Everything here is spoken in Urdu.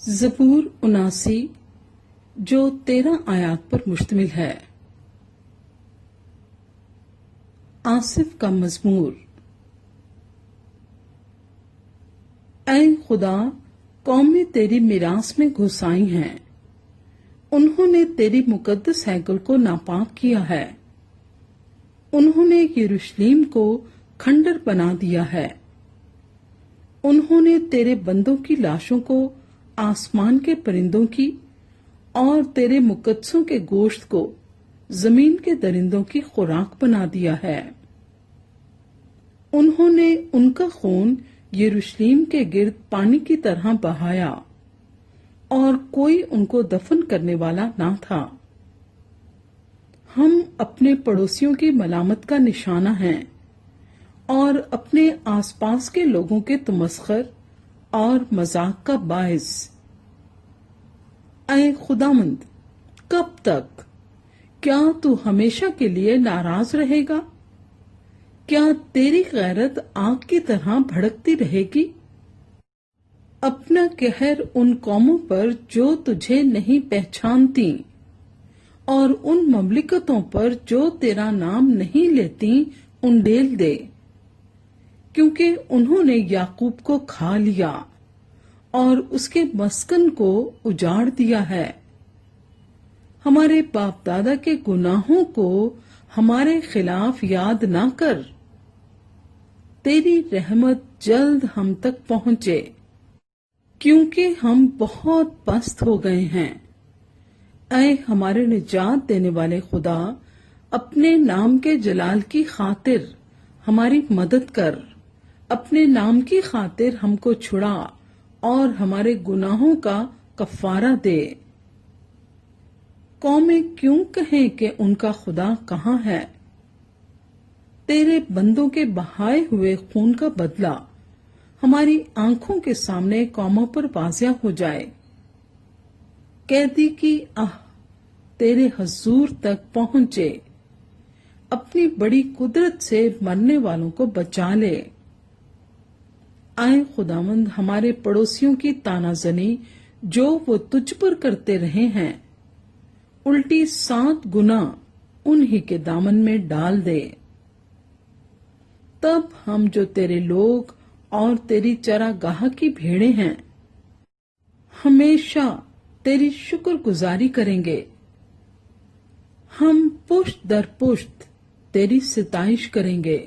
زبور 79 جو 13 آیات پر مشتمل ہے۔ آصف کا مزمور۔ اے خدا، قومیں تیری میراث میں گھس آئی ہیں، انہوں نے تیری مقدس ہیکل کو ناپاک کیا ہے، انہوں نے یروشلیم کو کھنڈر بنا دیا ہے، انہوں نے تیرے بندوں کی لاشوں کو آسمان کے پرندوں کی اور تیرے مقدسوں کے گوشت کو زمین کے درندوں کی خوراک بنا دیا ہے۔ انہوں نے ان کا خون یروشلیم کے گرد پانی کی طرح بہایا اور کوئی ان کو دفن کرنے والا نہ تھا۔ ہم اپنے پڑوسیوں کی ملامت کا نشانہ ہیں اور اپنے آس پاس کے لوگوں کے تمسخر اور مذاق کا باعث۔ اے خداوند، کب تک؟ کیا تو ہمیشہ کے لیے ناراض رہے گا؟ کیا تیری غیرت آگ کی طرح بھڑکتی رہے گی؟ اپنا قہر ان قوموں پر جو تجھے نہیں پہچانتی اور ان مملکتوں پر جو تیرا نام نہیں لیتی انڈیل دے، کیونکہ انہوں نے یعقوب کو کھا لیا اور اس کے مسکن کو اجاڑ دیا ہے۔ ہمارے باپ دادا کے گناہوں کو ہمارے خلاف یاد نہ کر، تیری رحمت جلد ہم تک پہنچے، کیونکہ ہم بہت پست ہو گئے ہیں۔ اے ہمارے نجات دینے والے خدا، اپنے نام کے جلال کی خاطر ہماری مدد کر، اپنے نام کی خاطر ہم کو چھڑا اور ہمارے گناہوں کا کفارہ دے۔ قومیں کیوں کہیں کہ ان کا خدا کہاں ہے؟ تیرے بندوں کے بہائے ہوئے خون کا بدلہ ہماری آنکھوں کے سامنے قوموں پر واضح ہو جائے۔ قیدی کی آہ تیرے حضور تک پہنچے، اپنی بڑی قدرت سے مرنے والوں کو بچا لے۔ اے خداوند، ہمارے پڑوسیوں کی تانا زنی جو وہ تجھ پر کرتے رہے ہیں، الٹی 7 گنا انہی کے دامن میں ڈال دے۔ تب ہم جو تیرے لوگ اور تیری چراگاہ کی بھیڑیں ہیں، ہمیشہ تیری شکر گزاری کریں گے۔ ہم پشت در پشت تیری ستائش کریں گے۔